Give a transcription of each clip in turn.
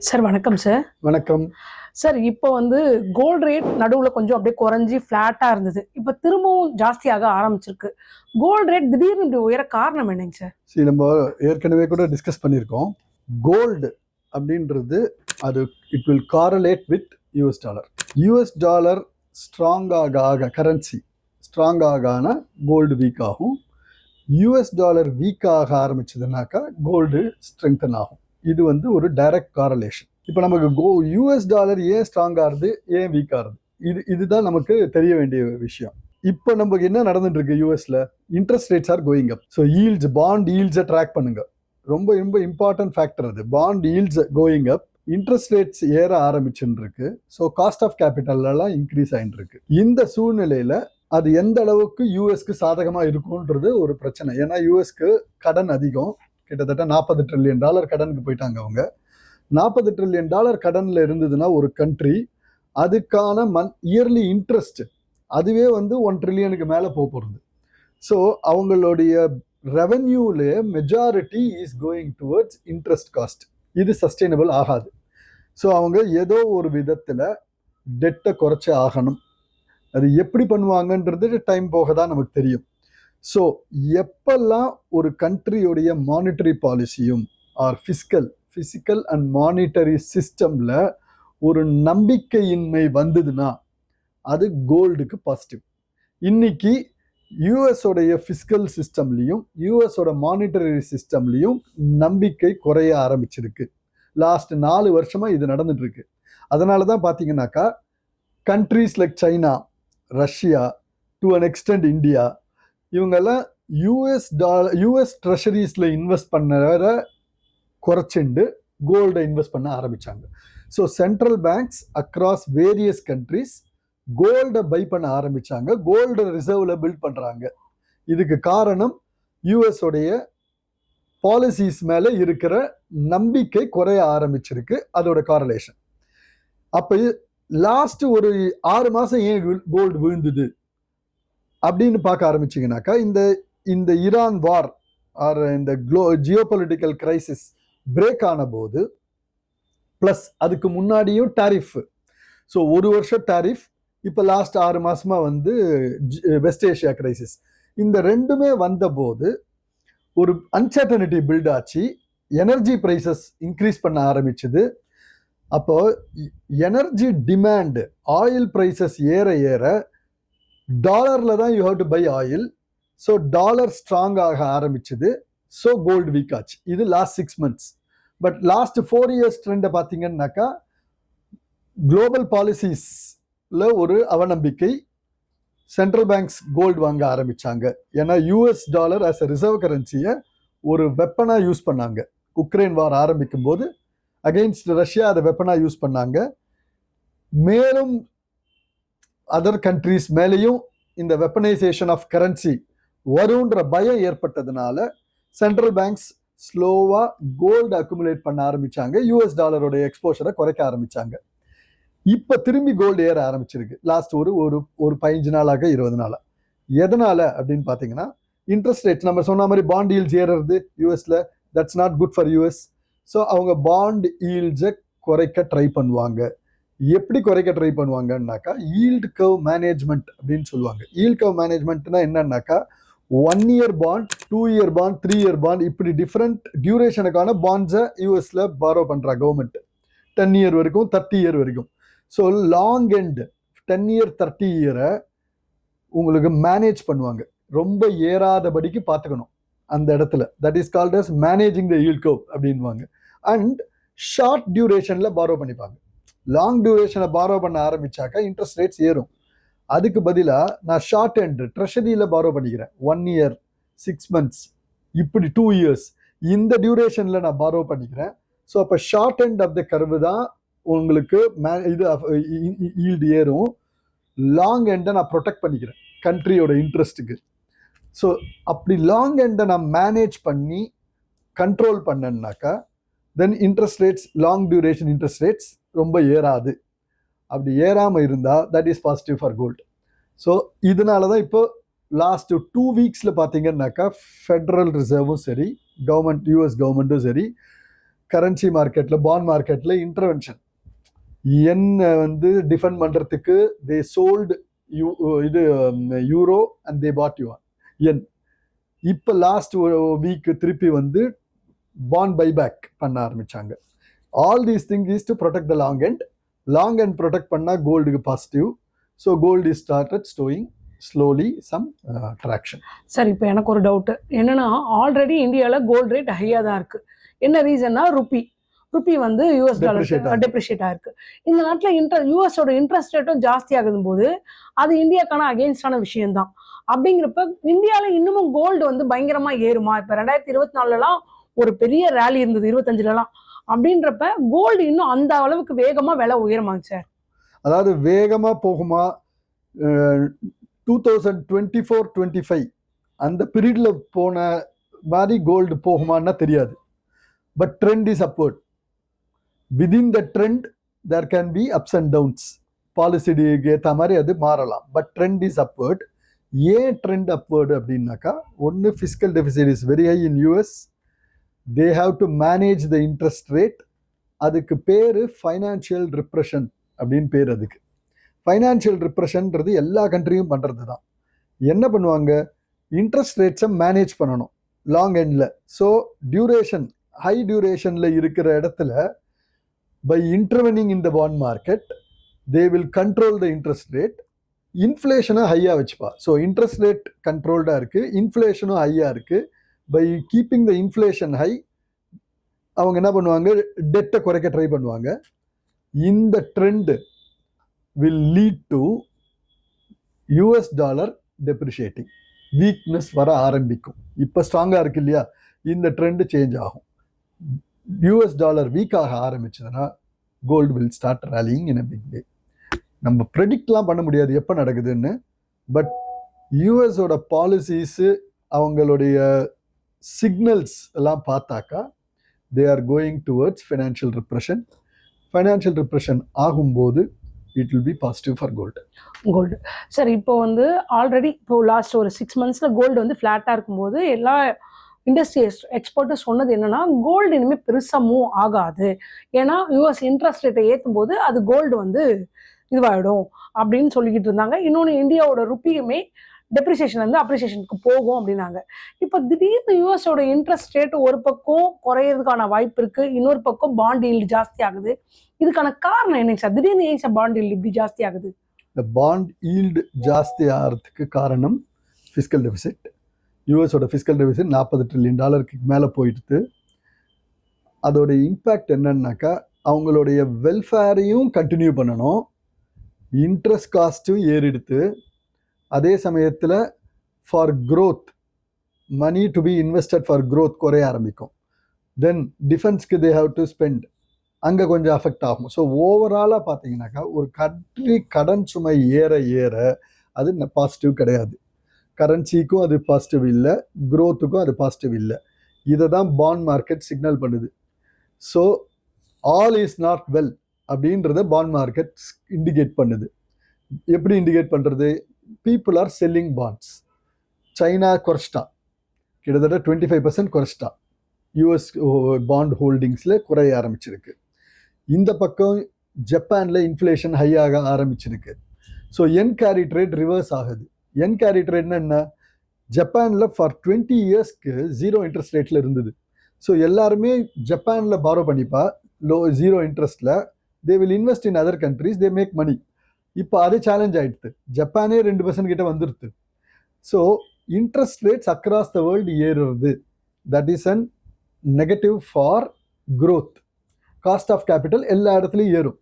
Sir வணக்கம் sir. வணக்கம். Sir இப்போ வந்து கோல்ட் ரேட் நடுவுல கொஞ்சம் அப்படியே குறைஞ்சு ஃப்ளாட்டா இருந்தது. இப்போ திரும்பவும் ஜாஸ்தியாக ஆரம்பிச்சிருக்கு. கோல்ட் ரேட் திடீர்னு இப்படி உயர காரணம் என்னங்க சார்? நம்ம ஏற்கனவே கூட டிஸ்கஸ் பண்ணியிருக்கோம். கோல்டு அப்படின்றது அது it will correlate with US dollar. US dollar strong ஆக கரன்சி ஸ்ட்ராங் ஆகான கோல்டு வீக் ஆகும். யூஎஸ் டாலர் வீக் ஆக ஆரம்பிச்சதுனாக்கா கோல்டு ஸ்ட்ரெங்தன் ஆகும். இது வந்து ஒரு டைரக்ட் காரலேஷன். இப்போ நமக்கு யூஎஸ் டாலர் ஏன் ஸ்ட்ராங் ஆகுது, ஏன் வீக் ஆகுது, இதுதான் நமக்கு தெரிய வேண்டிய விஷயம். இப்போ நமக்கு என்ன நடந்துட்டு இருக்கு யூஎஸ்ல? Interest rates are going up. So yields, bond ஈல்ட்ஸை ட்ராக் பண்ணுங்க. ரொம்ப ரொம்ப இம்பார்ட்டன்ட் ஃபேக்டர் அது. Bond yields going up, interest rates ஏற ஆரம்பிச்சுன்னு இருக்கு. ஸோ காஸ்ட் ஆஃப் கேபிட்டல் எல்லாம் இன்க்ரீஸ் ஆகிட்டு இருக்கு. இந்த சூழ்நிலையில அது எந்த அளவுக்கு யூஎஸ்க்கு சாதகமா இருக்கும்ன்றது ஒரு பிரச்சனை. ஏன்னா யூஎஸ்க்கு கடன் அதிகம், கிட்டத்தட்ட $40 ட்ரில்லியன் கடனுக்கு போயிட்டாங்க அவங்க. $40 ட்ரில்லியன் கடன்ல இருந்ததுன்னா ஒரு கண்ட்ரி, அதுக்கான இயர்லி இன்ட்ரெஸ்ட் அதுவே வந்து $1 ட்ரில்லியனுக்கு மேல போகிறது. ஸோ அவங்களுடைய ரெவென்யூல majority is going towards interest cost. இது சஸ்டைனபிள் ஆகாது. ஸோ அவங்க ஏதோ ஒரு விதத்துல டெட்டை குறைச்சே ஆகணும். அது எப்படி பண்ணுவாங்கன்றது டைம் போக தான் நமக்கு தெரியும். ஸோ எப்பெல்லாம் ஒரு கண்ட்ரியோடைய மானிட்டரி பாலிசியும் ஆர் ஃபிசிக்கல் அண்ட் மானிட்டரி சிஸ்டம்ல ஒரு நம்பிக்கையின்மை வந்ததுன்னா அது கோல்டுக்கு பாசிட்டிவ். இன்னைக்கு யூஎஸோடைய ஃபிஸ்கல் சிஸ்டம்லையும் யூஎஸோட மானிட்டரி சிஸ்டம்லையும் நம்பிக்கை குறைய ஆரம்பிச்சிருக்கு. லாஸ்ட் 4 வருஷமா இது நடந்துட்டு இருக்கு. அதனால தான் பார்த்தீங்கன்னாக்கா countries like China, Russia, to an extent India, இவங்கெல்லாம் யூஎஸ் ட்ரெஷரிஸ்ல இன்வெஸ்ட் பண்ண குறைச்சிண்டு கோல்டை இன்வெஸ்ட் பண்ண ஆரம்பிச்சாங்க. So central banks across various countries கோல்டை பை பண்ண ஆரம்பிச்சாங்க. கோல்டு ரிசர்வ்ல பில்ட் பண்றாங்க. இதுக்கு காரணம் யூஎஸ் உடைய பாலிசிஸ் மேல இருக்கிற நம்பிக்கை குறைய ஆரம்பிச்சிருக்கு. அதோட காரலேஷன். அப்ப லாஸ்ட் ஒரு 6 மாசம் ஏன் கோல்டு விழுந்தது அப்படின்னு பார்க்க ஆரம்பிச்சீங்கன்னாக்கா, இந்த ஈரான் வார் ஆர் இந்த ஜியோபொலிட்டிக்கல் கிரைசிஸ் பிரேக் ஆன போது, பிளஸ் அதுக்கு முன்னாடியும் டாரிஃப். ஸோ 1 வருஷம் டாரிஃப், இப்போ லாஸ்ட் 6 மாசமா வந்து வெஸ்ட் ஏஷியா கிரைசிஸ், இந்த ரெண்டுமே வந்த போது ஒரு அன்சர்டனிட்டி பில்ட் ஆச்சு. எனர்ஜி பிரைசஸ் இன்க்ரீஸ் பண்ண ஆரம்பிச்சது. அப்போ எனர்ஜி டிமாண்ட், ஆயில் பிரைசஸ் ஏற ஏற டாலர்ல தான் you have to buy oil. So dollar strong ஆக ஆரம்பிச்சது. ஸோ கோல்டு வீக் ஆச்சு. இது last 6 months. But last 4 years ட்ரெண்டை பார்த்தீங்கன்னாக்கா குளோபல் பாலிசிஸ்ல ஒரு அவநம்பிக்கை. சென்ட்ரல் பேங்க்ஸ் கோல்டு வாங்க ஆரம்பிச்சாங்க. ஏன்னா US dollar as a reserve கரன்சியை ஒரு வெப்பனா யூஸ் பண்ணாங்க. உக்ரைன் வார் ஆரம்பிக்கும் போது அகெயின்ஸ்ட் ரஷ்யா அதை வெப்பனா யூஸ் பண்ணாங்க. மேலும் அதர் கண்ட்ரிஸ் மேலேயும் இந்த வெப்பனைசேஷன் ஆஃப் கரன்சி வரும்ன்ற பயம் ஏற்பட்டதுனால சென்ட்ரல் பேங்க்ஸ் ஸ்லோவா கோல்டு அக்குமுலேட் பண்ண ஆரம்பிச்சாங்க. யூஎஸ் டாலரோட எக்ஸ்போஷரை குறைக்க ஆரம்பிச்சாங்க. இப்ப திரும்பி கோல்டு ஏற ஆரம்பிச்சிருக்கு லாஸ்ட் ஒரு 15 நாளாக 20 நாளா. எதனால அப்படின்னு பாத்தீங்கன்னா, இன்ட்ரெஸ்ட் ரேட் நம்ம சொன்ன மாதிரி பாண்ட் ஈல்ட்ஸ் ஏறுறது யூஎஸ்ல, that's not good for US. So அவங்க பாண்ட் ஈல்ட்ஸை குறைக்க ட்ரை பண்ணுவாங்க. எப்படி குறைக்க ட்ரை பண்ணுவாங்கன்னாக்கா ஈல்ட் கர்வ் மேனேஜ்மெண்ட் அப்படின்னு சொல்லுவாங்க. ஈல்ட் கர்வ் மேனேஜ்மெண்ட்னா என்னன்னாக்கா 1 year bond, 2 year bond, 3 year bond, இப்படி டிஃப்ரெண்ட் டியூரேஷனுக்கான பாண்ட்ஸை யூஎஸ்ல பாரோ பண்றா கவர்மெண்ட். 10 year வரைக்கும், 30 year வரைக்கும். So long end 10 year 30 year உங்களுக்கு மேனேஜ் பண்ணுவாங்க. ரொம்ப ஏறாதபடிக்கு பார்த்துக்கணும் அந்த இடத்துல. That is called as managing the yield curve அப்படின்வாங்க. அண்ட் ஷார்ட் டியூரேஷன்ல பாரோ பண்ணிப்பாங்க. லாங் டியூரேஷனை பாரோ பண்ண ஆரம்பிச்சாக்கா இன்ட்ரெஸ்ட் ரேட்ஸ் ஏறும். அதுக்கு பதிலாக நான் ஷார்ட் எண்ட் ட்ரெஷரியில் பாரோ பண்ணிக்கிறேன். 1 year, 6 months, இப்படி 2 years, இந்த டியூரேஷன்ல நான் பாரோ பண்ணிக்கிறேன். ஸோ அப்போ short end of the curve தான் உங்களுக்கு இது ஈல்டு ஏறும். லாங் எண்டை நான் ப்ரொடெக்ட் பண்ணிக்கிறேன் கண்ட்ரியோட இன்ட்ரெஸ்ட்டுக்கு. ஸோ அப்படி லாங் எண்டை நான் மேனேஜ் பண்ணி கண்ட்ரோல் பண்ணேன்னாக்கா then interest rates, long duration interest rates ரொம்ப ஏறாது. அப்படி ஏறாம இருந்தா that is positive for gold. So இதனால தான் இப்போ லாஸ்ட் 2 weeks பார்த்தீங்கன்னாக்கா ஃபெடரல் ரிசர்வும் சரி, யூஎஸ் கவர்மெண்ட்டும் சரி, கரன்சி மார்க்கெட்டில் பாண்ட் மார்க்கெட்டில் இன்டர்வென்ஷன். என்ன வந்து டிஃபெண்ட் பண்ணுறதுக்கு தே சோல்டு இது euro and they bought yen. இப்போ லாஸ்ட் வீக் திருப்பி வந்து பாண்ட் பைபேக் பண்ண ஆரம்பிச்சாங்க. All these thing is to protect the long end protect பண்ணால் கோல்டுக்கு positive. So gold is started ஸ்டோயிங் ஸ்லோலி சம் ட்ராக்ஷன். சார் இப்போ எனக்கு ஒரு டவுட்டு என்னன்னா, ஆல்ரெடி இந்தியாவில் கோல்டு ரேட் ஹையாக தான் இருக்குது. என்ன ரீசன்னா ருப்பி வந்து யூஎஸ் டாலர் டெப்ரிஷியேட் ஆயிருக்கு. இந்த நாட்டில் யூஎஸோட இன்ட்ரெஸ்ட் ரேட்டும் ஜாஸ்தி ஆகுதும் போது அது இந்தியாக்கான அகெயின்ஸ்டான விஷயம்தான். அப்படிங்கிறப்ப இந்தியாவில் இன்னமும் கோல்டு வந்து பயங்கரமா ஏறுமா? இப்போ 2024 ஒரு பெரிய ரேலி இருந்தது, 25 அப்படின்றப்ப கோல்டு இன்னும் அந்த அளவுக்கு வேகமா விலை உயருமாங்க சார்? அதாவது வேகமா போகுமா? 2024-25 அந்த பீரியட்ல போன மாதிரி கோல்டு போகுமான்னா தெரியாது. But trend is upward. Within the trend there can be ups and downs. பாலிசிக்கு ஏற்ற மாதிரி அது மாறலாம். But trend is upward. ஏன் ட்ரெண்ட் அப்வர்டு அப்படின்னாக்கா, ஒன்று fiscal deficit is very high in US. They have to manage the interest rate. அதுக்கு பேர் ஃபைனான்சியல் ரிப்ரெஷன் அப்படின்னு பேர். அதுக்கு ஃபைனான்சியல் ரிப்ரெஷன்றது எல்லா கண்ட்ரியும் பண்ணுறது தான். என்ன பண்ணுவாங்க? இன்ட்ரெஸ்ட் ரேட்ஸை மேனேஜ் பண்ணணும் லாங் எண்டில். ஸோ டியூரேஷன், ஹை டியூரேஷனில் இருக்கிற இடத்துல by intervening in the bond market they will control the interest rate. இன்ஃப்ளேஷனை ஹையாக வச்சுப்பா. ஸோ இன்ட்ரெஸ்ட் ரேட் கண்ட்ரோல்டாக இருக்குது, இன்ஃப்ளேஷனும் ஹையாக இருக்குது. By keeping the inflation high அவங்க என்ன பண்ணுவாங்க? டெட்டை குறைக்க ட்ரை பண்ணுவாங்க. இந்த trend will lead to US dollar depreciating. Weakness வர ஆரம்பிக்கும். இப்போ ஸ்ட்ராங்காக இருக்கு இல்லையா, இந்த ட்ரெண்டு சேஞ்ச் ஆகும். யூஎஸ் டாலர் வீக் ஆக ஆரம்பிச்சதுன்னா gold will start rallying in a big way. நம்ம ப்ரெடிக்ட்லாம் பண்ண முடியாது எப்போ நடக்குதுன்னு. பட் யூஎஸோட பாலிசிஸு, அவங்களுடைய சிக்னல்ஸ் எல்லாம் பார்த்தாக்கா they are going towards financial repression. Financial repression ஆகும்போது it will be positive for gold. Sir இப்போ வந்து ஆல்ரெடி இப்போ லாஸ்ட் ஒரு 6 monthsல கோல்டு வந்து ஃப்ளாட்டாக இருக்கும்போது எல்லா இண்டஸ்ட்ரி எக்ஸ்பர்ட்டும் சொன்னது என்னன்னா, கோல்டு இனிமேல் பெருசாக மூவ் ஆகாது, ஏன்னா யூஎஸ் இன்ட்ரெஸ்ட் ரேட்டை ஏற்றும் போது அது கோல்டு வந்து இதுவாகிடும் அப்படின்னு சொல்லிக்கிட்டு இருந்தாங்க. இன்னொன்று, இந்தியாவோட ருப்பியுமே டெப்ரிசியேஷன் வந்து அப்ரிசியேஷனுக்கு போகும் அப்படின்னாங்க. இப்போ திடீர்னு யூஎஸோட இன்ட்ரெஸ்ட் ரேட் ஒரு பக்கம் குறையிறதுக்கான வாய்ப்பு இருக்குது, இன்னொரு பக்கம் பாண்ட் ஈல்டு ஜாஸ்தி ஆகுது. இதுக்கான காரணம் என்னங்க சார்? திடீர்னு ஏன் சார் பாண்ட் ஈல்டு இப்படி ஜாஸ்தி ஆகுது? இந்த பாண்ட் ஈல்டு ஜாஸ்தி ஆகிறதுக்கு காரணம் ஃபிஸ்கல் டெபிசிட். யூஎஸோட ஃபிஸ்கல் டெபிசிட் $40 trillion மேலே போயிடுது. அதோட இம்பேக்ட் என்னன்னாக்கா, அவங்களுடைய வெல்ஃபேரையும் கண்டினியூ பண்ணணும், இன்ட்ரெஸ்ட் காஸ்ட்டும் ஏறிடுது. அதே சமயத்தில் for growth, money to be invested for growth குறைய ஆரம்பிக்கும். தென் டிஃபென்ஸ்க்கு தே ஹாவ் டு ஸ்பெண்ட், அங்கே கொஞ்சம் அஃபெக்ட் ஆகும். ஸோ ஓவராலாக பார்த்தீங்கன்னாக்கா ஒரு கண்ட்ரி கடன் சுமை ஏற ஏற அது பாசிட்டிவ் கிடையாது. கரன்சிக்கும் அது பாசிட்டிவ் இல்லை, க்ரோத்துக்கும் அது பாசிட்டிவ் இல்லை. இதை தான் பாண்ட் மார்க்கெட் சிக்னல் பண்ணுது. So all is not well அப்படின்றத பாண்ட் மார்க்கெட் இண்டிகேட் பண்ணுது. எப்படி இண்டிகேட் பண்ணுறது? People are selling bonds. China குறைச்சிட்டா, கிட்டத்தட்ட 25% குறைச்சிட்டா. யூஎஸ் பாண்ட் ஹோல்டிங்ஸில் குறைய ஆரம்பிச்சிருக்கு. இந்த பக்கம் ஜப்பானில் இன்ஃப்ளேஷன் ஹை ஆக ஆரம்பிச்சிருக்கு. ஸோ என் கேரி ட்ரேட் ரிவர்ஸ் ஆகுது. என் கேரி ட்ரேட்னா என்ன? ஜப்பானில் ஃபார் 20 yearsக்கு 0 இன்ட்ரெஸ்ட் ரேட்டில் இருந்தது. ஸோ எல்லாருமே ஜப்பானில் பாரோ பண்ணிப்பா, 0 இன்ட்ரெஸ்ட்டில். They will invest in other countries, they make money. இப்போ அது சேலஞ்ச் ஆகிடுது. ஜப்பானே 2% கிட்ட வந்துடுது. So interest rates across the world ஏறுறது. That is an negative for growth. Cost of capital எல்லா இடத்துலையும் ஏறும்.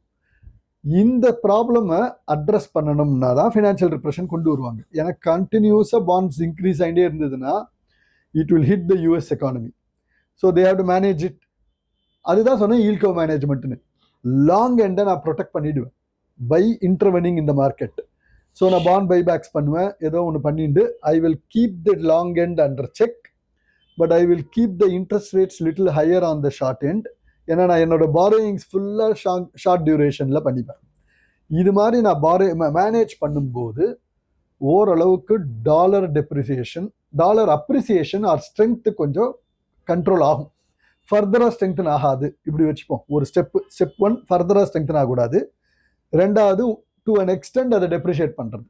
இந்த ப்ராப்ளமை அட்ரஸ் பண்ணணும்னா தான் ஃபினான்ஷியல் ரிப்ரெஷன் கொண்டு வருவாங்க. ஏன்னா கண்டினியூஸாக பாண்ட்ஸ் இன்க்ரீஸ் ஆகிட்டே இருந்ததுன்னா it will hit the US economy. So they have to manage it. அதுதான் சொன்னேன் ஈல்ட் கர்வ் மேனேஜ்மெண்ட்னு. லாங் எண்டை நான் ப்ரொடெக்ட் பண்ணிவிடுவேன் பை இன்டர்வெனிங் இந்த மார்க்கெட். ஸோ நான் பாண்ட் பைபேக்ஸ் பண்ணுவேன், ஏதோ ஒன்று பண்ணிட்டு I will keep the long end under check, but I will keep the interest rates little higher on the short end. ஏன்னா நான் என்னோட பாரோயிங்ஸ் ஃபுல்லாக ஷார்ட் டியூரேஷனில் பண்ணிப்பேன். இது மாதிரி நான் மேனேஜ் பண்ணும்போது ஓரளவுக்கு dollar depreciation, dollar appreciation or strength கொஞ்சம் கண்ட்ரோல் ஆகும். ஃபர்தராக ஸ்ட்ரெங்தன் ஆகாது, இப்படி வச்சுப்போம். ஒரு ஸ்டெப் ஒன் ஃபர்தராக ஸ்ட்ரெங்தன் ஆகக்கூடாது. ரெண்டாவது டு அன் எக்ஸ்டென்ட் அதை டெப்ரிஷியேட் பண்ணுறது.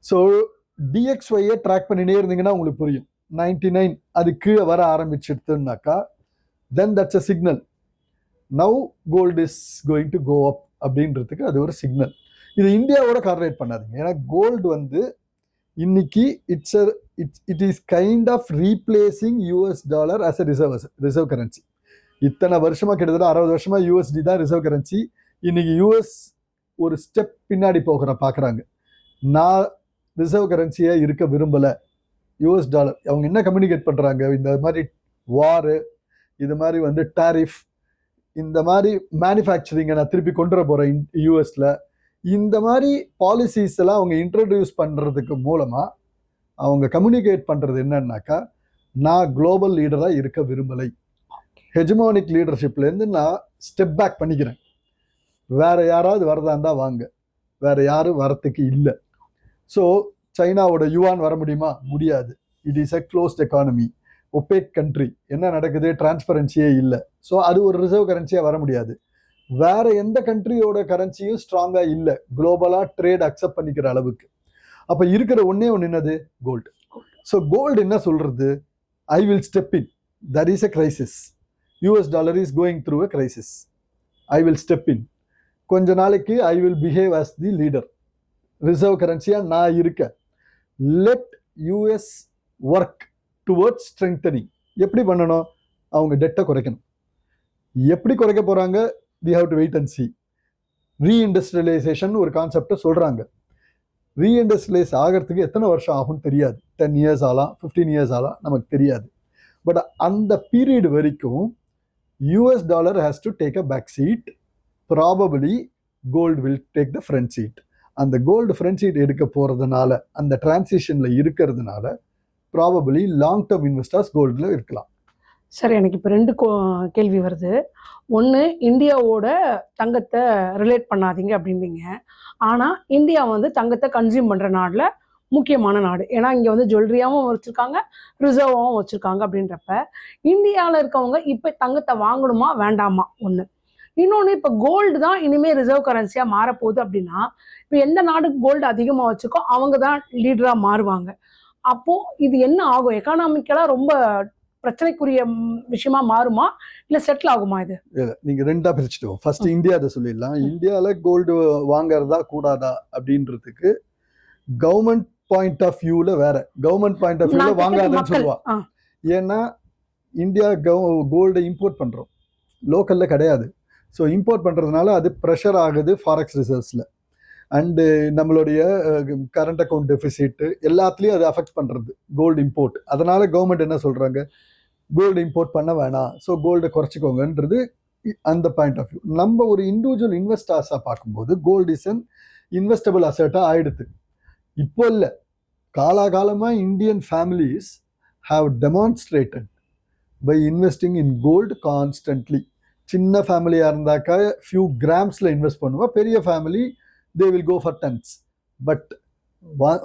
ஸோ டிஎக்ஸ்ஒய்யை ட்ராக் பண்ணினே இருந்தீங்கன்னா உங்களுக்கு புரியும். 99 அது கீழே வர ஆரம்பிச்சிடுதுன்னாக்கா then that's a signal. Now gold is going to go up அப்படின்றதுக்கு அது ஒரு சிக்னல். இது இந்தியாவோட கார்லேட் பண்ணாதீங்க. ஏன்னா கோல்டு வந்து இன்னைக்கு it is kind of replacing US dollar as a reserve currency. இத்தனை வருஷமா, கிட்டத்தட்ட 60 வருஷமா யூஎஸ்டி தான் ரிசர்வ் கரன்சி. இன்னைக்கு யூஎஸ் ஒரு ஸ்டெப் பின்னாடி பார்க்குறாங்க. நான் ரிசர்வ் கரன்சியா இருக்க விரும்பல, யூஎஸ் டாலர். அவங்க என்ன கம்யூனிகேட் பண்றாங்க, இந்த மாதிரி வாரு, இது மாதிரி வந்து டாரிஃப், இந்த மாதிரி மேனுஃபேக்சரிங்கை நான் திருப்பி கொண்டு வர போறேன் யூஎஸ்ல, இந்த மாதிரி பாலிசிஸ் எல்லாம் அவங்க இன்ட்ரடியூஸ் பண்றதுக்கு மூலமா அவங்க கம்யூனிகேட் பண்றது என்னன்னாக்கா, நான் குளோபல் லீடரா இருக்க விரும்பலை, ஹெஜமானிக் லீடர்ஷிப்ல இருந்து நான் ஸ்டெப் பேக் பண்ணிக்கிறேன், வேற யாராவது வரதா இருந்தா வாங்க, வேற யாரும் வரத்துக்கு இல்லை. ஸோ சைனாவோட யுவான் வர முடியுமா? முடியாது. It is a closed economy, opaque country, என்ன நடக்குது டிரான்ஸ்பரன்சியே இல்லை. ஸோ அது ஒரு ரிசர்வ் கரன்சியா வர முடியாது. வேற எந்த கண்ட்ரியோட கரன்சியும் ஸ்ட்ராங்கா இல்லை குளோபலா ட்ரேட் அக்செப்ட் பண்ணிக்கிற அளவுக்கு. அப்ப இருக்கிற ஒன்னே ஒன்று என்னது? கோல்டு. ஸோ கோல்டு என்ன சொல்றது? I will step in, that is a crisis, US dollar is going through a crisis, I will step in, கொஞ்ச நாளைக்கு I will behave as the leader, reserve கரன்சியா நான் இருக்க, let US work towards strengthening. எப்படி பண்ணணும்? அவங்க டெட்டை குறைக்கணும். எப்படி குறைக்க போறாங்க? we have to wait and see. ரீஇண்டஸ்ட்ரியலைசேஷன் ஒரு கான்செப்டை சொல்றாங்க. ரீஇண்டஸ்ட்ரியலைஸ் ஆகிறதுக்கு எத்தனை வருஷம் ஆகும் தெரியாது. 10 years ஆகலாம், 15 years ஆகலாம், நமக்கு தெரியாது. பட் அந்த பீரியட் வரைக்கும் US dollar has to take a back seat, probably gold will take the front seat. அந்த கோல்டு ஃப்ரண்ட் சீட் எடுக்க போறதுனால, அந்த டிரான்சிஷன்ல இருக்கிறதுனால ப்ராபபிளி லாங் டேர்ம் இன்வெஸ்டர்ஸ் கோல்டில் இருக்கலாம். சார், எனக்கு இப்போ 2 கேள்வி வருது. ஒன்று, இந்தியாவோட தங்கத்தை ரிலேட் பண்ணாதீங்க அப்படின்னீங்க. ஆனால் இந்தியா வந்து தங்கத்தை கன்சியூம் பண்ணுற நாடில் முக்கியமான நாடு. ஏன்னா இங்கே வந்து ஜுவல்லரியாகவும் வச்சுருக்காங்க, ரிசர்வாகவும் வச்சுருக்காங்க. அப்படின்றப்ப இந்தியாவில் இருக்கவங்க இப்போ தங்கத்தை வாங்கணுமா வேண்டாமா? ஒன்று. இன்னொன்று, இப்போ கோல்டு தான் இனிமேல் ரிசர்வ் கரன்சியாக மாறப்போகுது அப்படின்னா, இப்போ எந்த நாடுக்கு கோல்டு அதிகமாக வச்சுக்கோ அவங்க தான் லீடராக மாறுவாங்க. அப்போது இது என்ன ஆகும்? எக்கானாமிக்கலாக ரொம்ப பிரச்சனைக்குரிய விஷயமா மாறுமா, இல்ல செட்டில் ஆகுமா? இது நீங்க ரெண்டா பிரிச்சுட்டோம். ஃபர்ஸ்ட் இந்தியா அதை சொல்லிடலாம். இந்தியால கோல்டு வாங்கறதா கூடாதா அப்படின்றதுக்கு கவர்மெண்ட் பாயிண்ட் ஆஃப் வியூல வேற, கவர்மெண்ட் பாயிண்ட் ஆஃப் வியூல வாங்காதன்னு சொல்லுவா. ஏன்னா இந்தியா கோல்டை இம்போர்ட் பண்றோம், லோக்கல்ல கிடையாது. ஸோ இம்போர்ட் பண்றதுனால அது ப்ரெஷர் ஆகுது ஃபாரெக்ஸ் ரிசர்வ்ஸ்ல. அண்டு நம்மளுடைய கரண்ட் அக்கௌண்ட் டெபிசிட் எல்லாத்துலேயும் அது அஃபெக்ட் பண்ணுறது கோல்டு இம்போர்ட். அதனால கவர்மெண்ட் என்ன சொல்கிறாங்க, கோல்டு இம்போர்ட் பண்ண வேணாம், ஸோ கோல்டை குறைச்சிக்கோங்கன்றது அந்த பாயிண்ட் ஆஃப் வியூ. நம்ம ஒரு இண்டிவிஜுவல் இன்வெஸ்டர்ஸாக பார்க்கும்போது கோல்டு இஸ் அன் இன்வெஸ்டபிள் அசெட்டாக ஆயிடுது. இப்போ இல்லை, காலாகாலமாக Indian families have demonstrated by investing in gold constantly. சின்ன ஃபேமிலியாக இருந்தாக்கா ஃபியூ கிராம்ஸில் இன்வெஸ்ட் பண்ணுவா, பெரிய family they will go for tons. But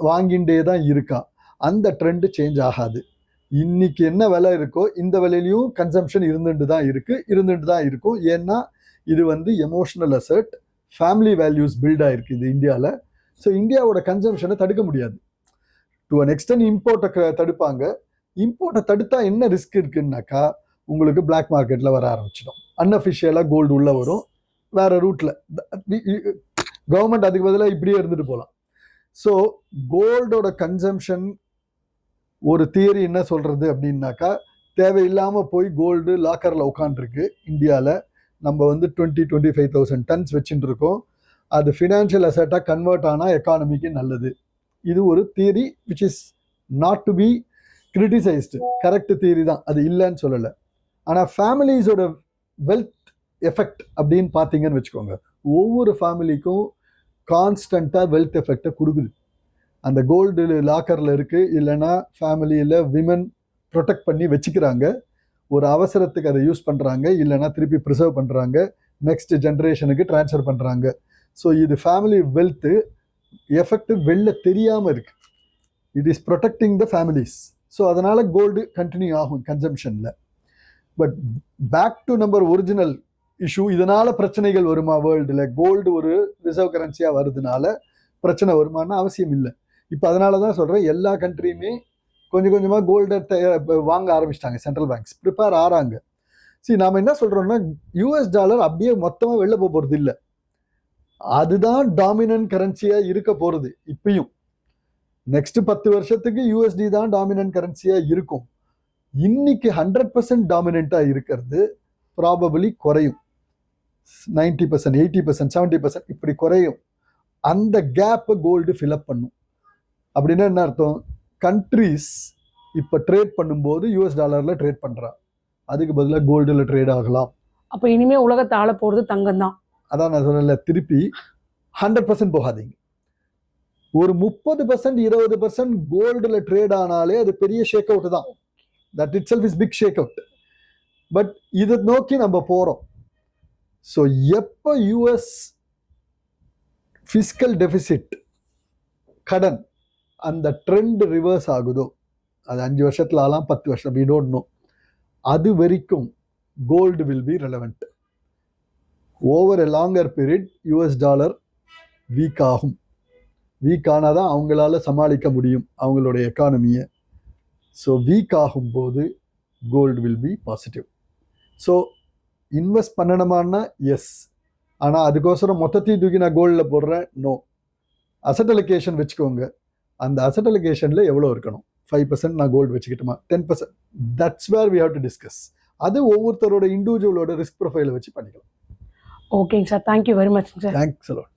வாங்கிண்டே தான் இருக்கா. அந்த ட்ரெண்ட் சேஞ்ச் ஆகாது. இன்னைக்கு என்ன விலை இருக்கோ இந்த விலையிலையும் கன்சம்ஷன் இருந்துட்டு தான் இருக்கும். ஏன்னா இது வந்து emotional asset, family values build ஆயிருக்கு இது இந்தியாவில். ஸோ இந்தியாவோட கன்சம்ஷனை தடுக்க முடியாது. டு அன் எக்ஸ்டென்ட் இம்போர்ட்டை தடுப்பாங்க. இம்போர்ட்டை தடுத்தா என்ன ரிஸ்க் இருக்குன்னாக்கா, உங்களுக்கு பிளாக் மார்க்கெட்டில் வர ஆரம்பிச்சிடும், அன்அஃபிஷியலாக கோல்டு உள்ள வரும் வேற ரூட்ல. கவர்மெண்ட் அதுக்கு பதிலாக இப்படியே இருந்துட்டு போகலாம். ஸோ கோல்டோட கன்சம்ஷன் ஒரு தியரி என்ன சொல்றது அப்படின்னாக்கா, தேவையில்லாமல் போய் கோல்டு லாக்கரில் உட்காந்துருக்கு இந்தியாவில். நம்ம வந்து 20-25,000 டன்ஸ் வச்சுட்டு இருக்கோம். அது ஃபினான்ஷியல் அசெட்டாக கன்வெர்ட் ஆனால் எக்கானமிக்கு நல்லது. இது ஒரு theory which is not to be criticised. Correct theory தான், அது இல்லைன்னு சொல்லலை. ஆனால் ஃபேமிலிஸோட வெல்த் எஃபெக்ட் அப்படின்னு பார்த்தீங்கன்னு வச்சுக்கோங்க, ஒவ்வொரு ஃபேமிலிக்கும் கான்ஸ்டண்ட்டாக வெல்த் எஃபெக்டை கொடுக்குது. அந்த கோல்டு லாக்கரில் இருக்குது, இல்லைன்னா ஃபேமிலியில் விமன் ப்ரொடெக்ட் பண்ணி வச்சுக்கிறாங்க, ஒரு அவசரத்துக்கு அதை யூஸ் பண்ணுறாங்க, இல்லைன்னா திருப்பி ப்ரிசர்வ் பண்ணுறாங்க, நெக்ஸ்ட் ஜென்ரேஷனுக்கு ட்ரான்ஸ்ஃபர் பண்ணுறாங்க. ஸோ இது ஃபேமிலி வெல்த்து எஃபெக்ட் வெளில தெரியாமல் இருக்குது. It is protecting the families. So அதனால் கோல்டு கண்டினியூ ஆகும் கன்சம்ஷனில். But back to number original issue, இதனால பிரச்சனைகள் வருமா வேர்ல்டுல? கோல்டு ஒரு ரிசர்வ் கரன்சியா வருதுனால பிரச்சனை வருமானா அவசியம் இல்லை. இப்போ அதனால தான் சொல்றேன், எல்லா கண்ட்ரியுமே கொஞ்சம் கொஞ்சமா கோல்டை வாங்க ஆரம்பிச்சிட்டாங்க. சென்ட்ரல் பேங்க்ஸ் ப்ரிப்பேர் ஆறாங்க. சரி, நாம என்ன சொல்றோம்னா, யூஎஸ் டாலர் அப்படியே மொத்தமா வெளில போறது இல்லை, அதுதான் டாமினன்ட் கரன்சியா இருக்க போறது. இப்பயும் நெக்ஸ்ட் 10 வருஷத்துக்கு யூஎஸ்டி தான் டாமினன்ட் கரன்சியா இருக்கும். இன்னைக்கு 100% டாமினண்டா இருக்கிறது ப்ராபபிளி குறையும். 90%, 80%, 70% இப்படி குறையும். அந்த கேப்பை கோல்டு ஃபில்அப் பண்ணும். அப்படின்னா என்ன அர்த்தம்? கண்ட்ரிஸ் இப்போ ட்ரேட் பண்ணும்போது யூஎஸ் டாலர்ல ட்ரேட் பண்றா, அதுக்கு பதிலாக கோல்டுல ட்ரேட் ஆகலாம். அப்ப இனிமே உலகத்தை ஆள போறது தங்கம் தான். அதான் நான் சொல்லல, திருப்பி 100% போகாதீங்க. ஒரு 30%, 20% கோல்டுல ட்ரேட் ஆனாலே அது பெரிய ஷேக் அவுட் தான். That itself is big shake out. But இதை நோக்கி நம்ம போறோம். ஸோ எப்போ யூஎஸ் ஃபிஸ்கல் டெபிசிட், கடன், அந்த ட்ரெண்ட் ரிவர்ஸ் ஆகுதோ, அது 5 வருஷத்துல ஆகலாம், 10 வருஷம், we don't know, அது வரைக்கும் gold will be relevant. Over a longer period US dollar weak ஆகும். வீக் ஆனாதான் அவங்களால சமாளிக்க முடியும் அவங்களுடைய எக்கானமியை. ஸோ வீக் ஆகும்போது gold will be positive. So invest பண்ணணுமான்னா எஸ், ஆனால் அதுக்கோசரம் மொத்தத்தையும் தூக்கி நான் கோல்டில் போடுறேன், நோ. அசட் அலோகேஷன் வச்சுக்கோங்க. அந்த அசட் அலோகேஷனில் எவ்வளோ இருக்கணும்? 5% நான் கோல்டு வச்சுக்கிட்டுமா, 10%? That's where we have to discuss. அது ஒவ்வொருத்தரோட இண்டிவிஜுவலோட ரிஸ்க் ப்ரொஃபைலை வச்சு பண்ணிக்கலாம். ஓகேங்க sir, thank you very much sir. Thanks allot.